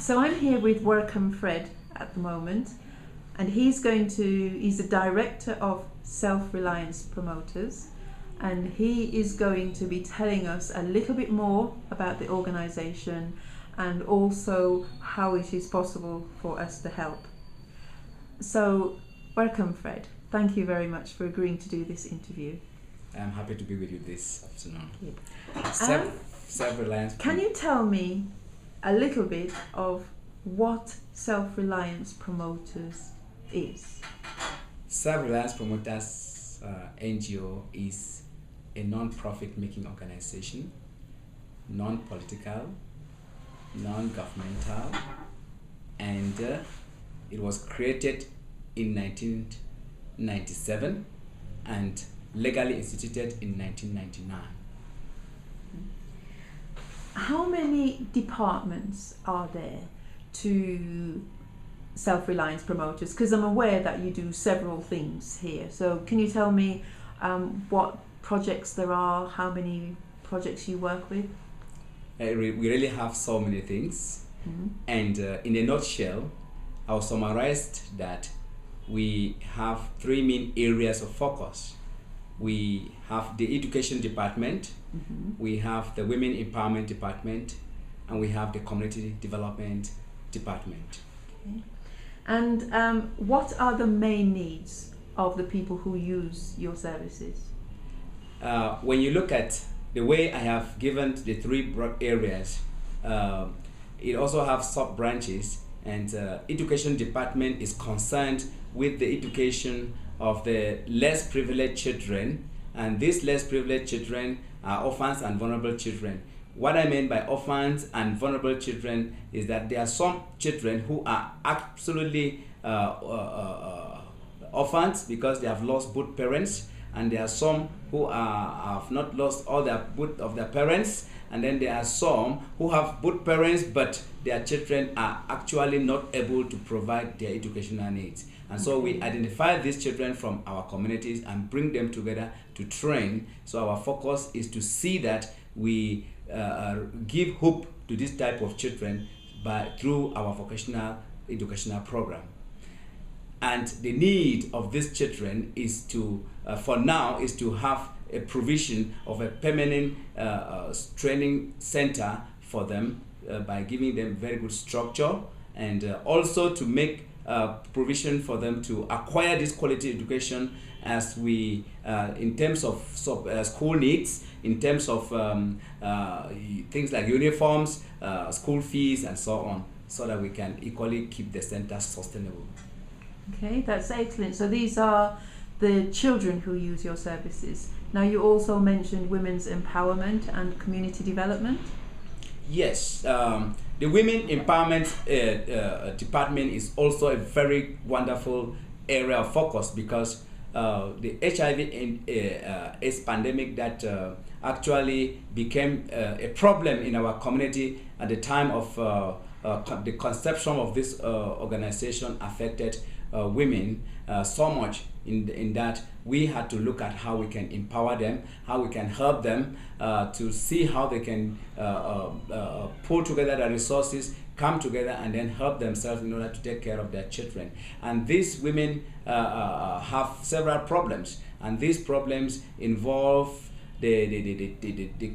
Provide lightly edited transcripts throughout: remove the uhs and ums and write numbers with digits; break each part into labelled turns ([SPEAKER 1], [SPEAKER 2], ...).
[SPEAKER 1] So I'm here with Workham Fred at the moment, and he's the director of Self-Reliance Promoters, and he is going to be telling us a little bit more about the organisation and also how it is possible for us to help. So, welcome Fred. Thank you very much for agreeing to do this interview.
[SPEAKER 2] I'm happy to be with you this afternoon.
[SPEAKER 1] Self-Reliance. Can you tell me a little bit of what Self-Reliance Promoters is?
[SPEAKER 2] Self-Reliance Promoters NGO is a non-profit making organization, non-political, non-governmental, and it was created in 1997 and legally instituted in 1999.
[SPEAKER 1] How many departments are there to Self-Reliance Promoters? Because I'm aware that you do several things here. So can you tell me what projects there are, how many projects you work with?
[SPEAKER 2] We really have so many things. And in a nutshell, I'll summarize that we have three main areas of focus. We have the education department, we have the women empowerment department, and we have the community development department.
[SPEAKER 1] Okay. And what are the main needs of the people who use your services?
[SPEAKER 2] When you look at the way I have given the three broad areas, it also have sub branches, and education department is concerned with the education of the less privileged children, and these less privileged children are orphans and vulnerable children. What I mean by orphans and vulnerable children is that there are some children who are absolutely orphans because they have lost both parents, and there are some who have not lost all both of their parents, and then there are some who have both parents but their children are actually not able to provide their educational needs. And so we identify these children from our communities and bring them together to train. So our focus is to see that we give hope to this type of children through our vocational educational program. And the need of these children is to, for now, is to have a provision of a permanent training center for them by giving them very good structure, and also to make provision for them to acquire this quality education as we, in terms of school needs, in terms of things like uniforms, school fees, and so on, so that we can equally keep the center sustainable.
[SPEAKER 1] Okay, that's excellent. So these are the children who use your services. Now you also mentioned women's empowerment and community development.
[SPEAKER 2] Yes, the Women Empowerment Department is also a very wonderful area of focus because the HIV/AIDS pandemic that actually became a problem in our community at the time of the conception of this organization affected women so much in that we had to look at how we can empower them, how we can help them to see how they can pull together the resources, come together, and then help themselves in order to take care of their children. And these women have several problems, and these problems involve the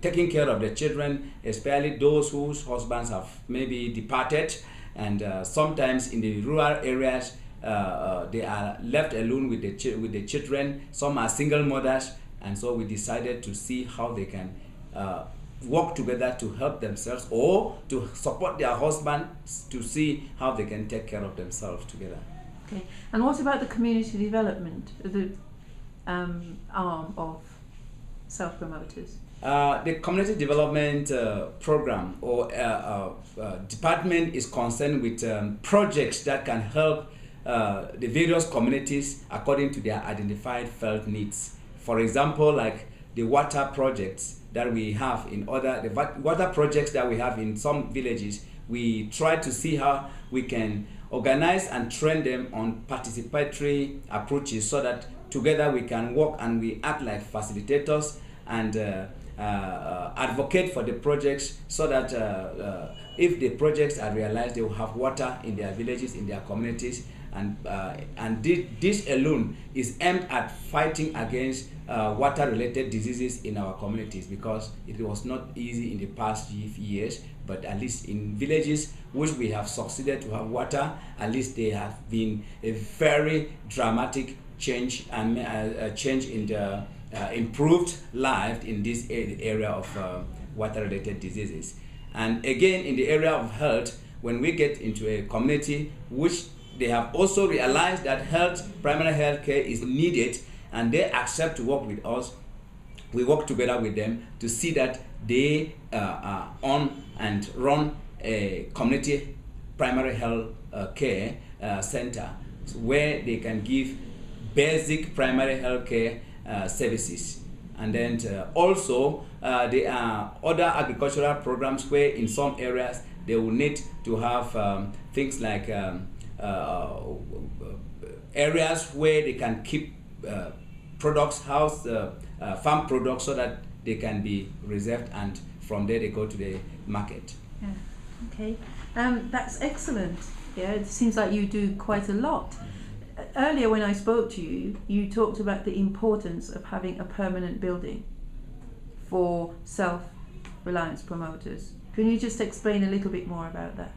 [SPEAKER 2] taking care of their children, especially those whose husbands have maybe departed, and sometimes in the rural areas they are left alone with the children. Some are single mothers, and so we decided to see how they can work together to help themselves or to support their husbands to see how they can take care of themselves together.
[SPEAKER 1] Okay, and what about the community development, the arm of Self-Promoters?
[SPEAKER 2] The community development program or department is concerned with projects that can help the various communities according to their identified felt needs. For example, like the water projects that we have in water projects that we have in some villages, we try to see how we can organize and train them on participatory approaches so that together we can work and we act like facilitators and advocate for the projects so that if the projects are realized, they will have water in their villages, in their communities, and this alone is aimed at fighting against water-related diseases in our communities, because it was not easy in the past years, but at least in villages which we have succeeded to have water, at least they have been a very dramatic change and change in the improved life in this area of water-related diseases. And again, in the area of health, when we get into a community which they have also realized that primary health care is needed, and they accept to work with us, we work together with them to see that they own and run a community primary health care center where they can give basic primary health care services. And then also there are other agricultural programs where in some areas they will need to have things like areas where they can keep products, farm products, so that they can be reserved, and from there they go to the market.
[SPEAKER 1] Yeah. Okay. That's excellent. Yeah, it seems like you do quite a lot. Earlier when I spoke to you, you talked about the importance of having a permanent building for self-reliance promoters. Can you just explain a little bit more about that?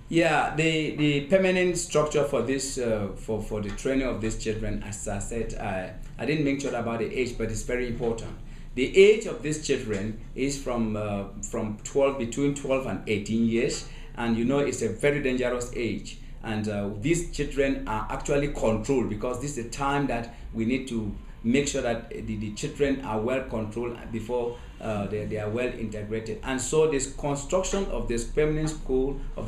[SPEAKER 2] Yeah, the permanent structure for this for the training of these children, as I said, I didn't mention about the age, but it's very important. The age of these children is from between 12 and 18 years, and you know it's a very dangerous age. And these children are actually controlled, because this is the time that we need to make sure that the children are well controlled before they are well integrated. And so this construction of this permanent school, of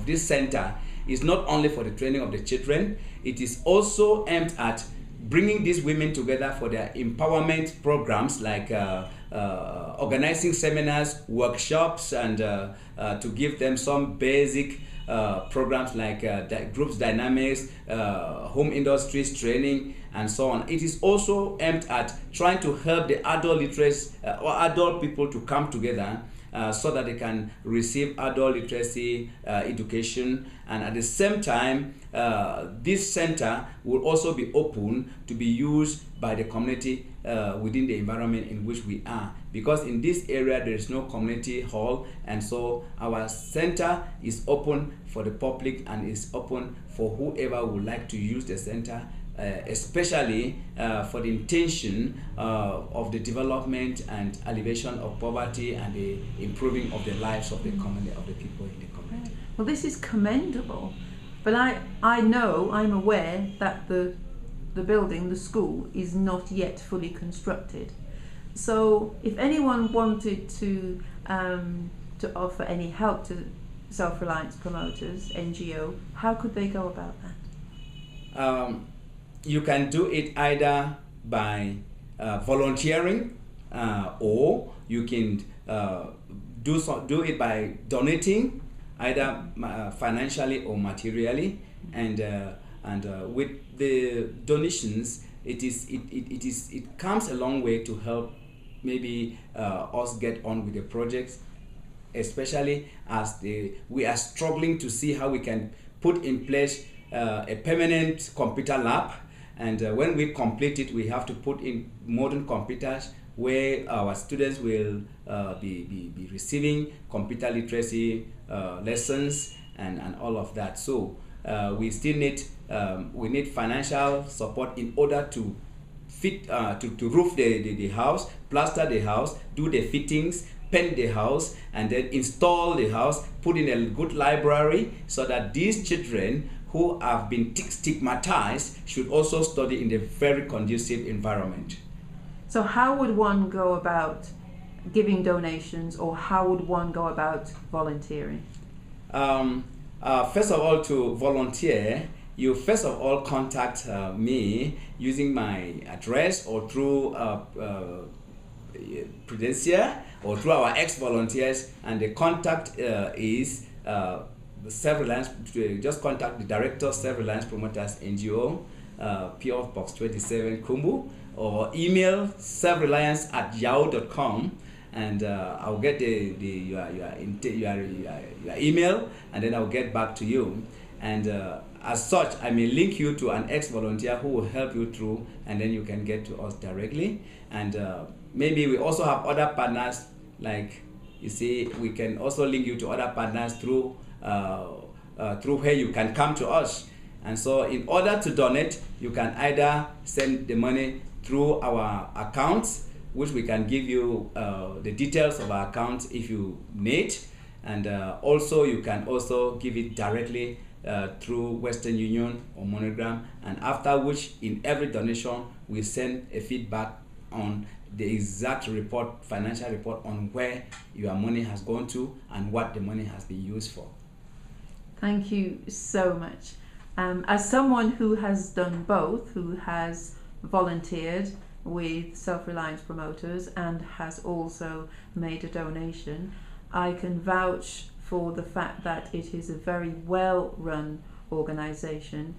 [SPEAKER 2] this center, is not only for the training of the children, it is also aimed at bringing these women together for their empowerment programs, like organizing seminars, workshops, and to give them some basic programs like groups dynamics, home industries training, and so on. It is also aimed at trying to help the adult literacy or adult people to come together so that they can receive adult literacy education, and at the same time this center will also be open to be used by the community within the environment in which we are, because in this area there is no community hall, and so our center is open for the public and is open for whoever would like to use the center, especially for the intention of the development and alleviation of poverty and the improving of the lives of the community, of the people in the community.
[SPEAKER 1] Well, this is commendable, but I'm aware that the building, the school, is not yet fully constructed. So if anyone wanted to offer any help to Self-Reliance Promoters, NGO, how could they go about that?
[SPEAKER 2] You can do it either by volunteering, or you can do it by donating, either financially or materially, and with the donations, it comes a long way to help maybe us get on with the projects, especially as we are struggling to see how we can put in place a permanent computer lab. And when we complete it, we have to put in modern computers where our students will be receiving computer literacy lessons and all of that. So we still need financial support in order to fit to roof the house, plaster the house, do the fittings, paint the house, and then install the house, put in a good library, so that these children who have been stigmatized should also study in a very conducive environment.
[SPEAKER 1] So how would one go about giving donations, or how would one go about volunteering?
[SPEAKER 2] First of all, to volunteer, you first of all contact me using my address, or through Prudencia, or through our ex-volunteers, and the contact is Self-Reliance. Just contact the Director of Self-Reliance Promoters NGO, PO Box 27 Kumbu, or email selfreliance@yahoo.com, and I'll get your email, and then I'll get back to you. And as such, I may link you to an ex-volunteer who will help you through, and then you can get to us directly. And maybe we also have other partners, like you see, we can also link you to other partners through where you can come to us. And so in order to donate, you can either send the money through our accounts, which we can give you the details of our accounts if you need. And also you can also give it directly through Western Union or MoneyGram, and after which in every donation we send a feedback on the exact report, financial report, on where your money has gone to and what the money has been used for.
[SPEAKER 1] Thank you so much. As someone who has done both, who has volunteered with Self-Reliance Promoters and has also made a donation, I can vouch for the fact that it is a very well-run organisation.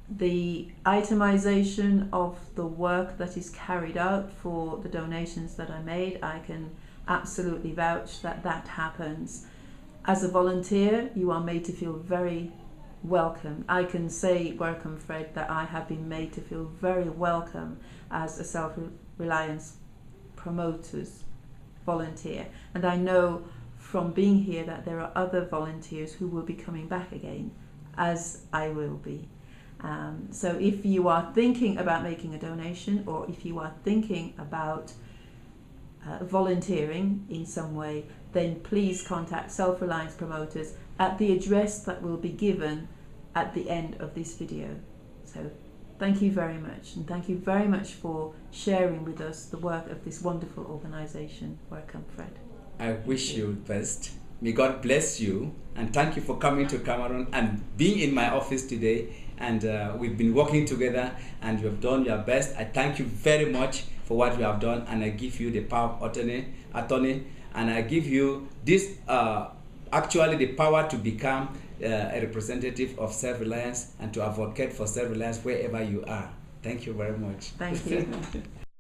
[SPEAKER 1] The itemization of the work that is carried out for the donations that I made, I can absolutely vouch that that happens. As a volunteer, you are made to feel very welcome. I can say, Welcome Fred, that I have been made to feel very welcome as a Self-Reliance Promoters volunteer. And I know from being here that there are other volunteers who will be coming back again, as I will be. So if you are thinking about making a donation, or if you are thinking about volunteering in some way, then please contact Self-Reliance Promoters at the address that will be given at the end of this video. So thank you very much, and thank you very much for sharing with us the work of this wonderful organisation, Welcome Fred.
[SPEAKER 2] I wish you the best. May God bless you, and thank you for coming to Cameroon and being in my office today. And we've been working together, and you have done your best. I thank you very much for what you have done, and I give you the power of attorney, and I give you this actually the power to become a representative of Self-Reliance and to advocate for Self-Reliance wherever you are. Thank you very much.
[SPEAKER 1] Thank you.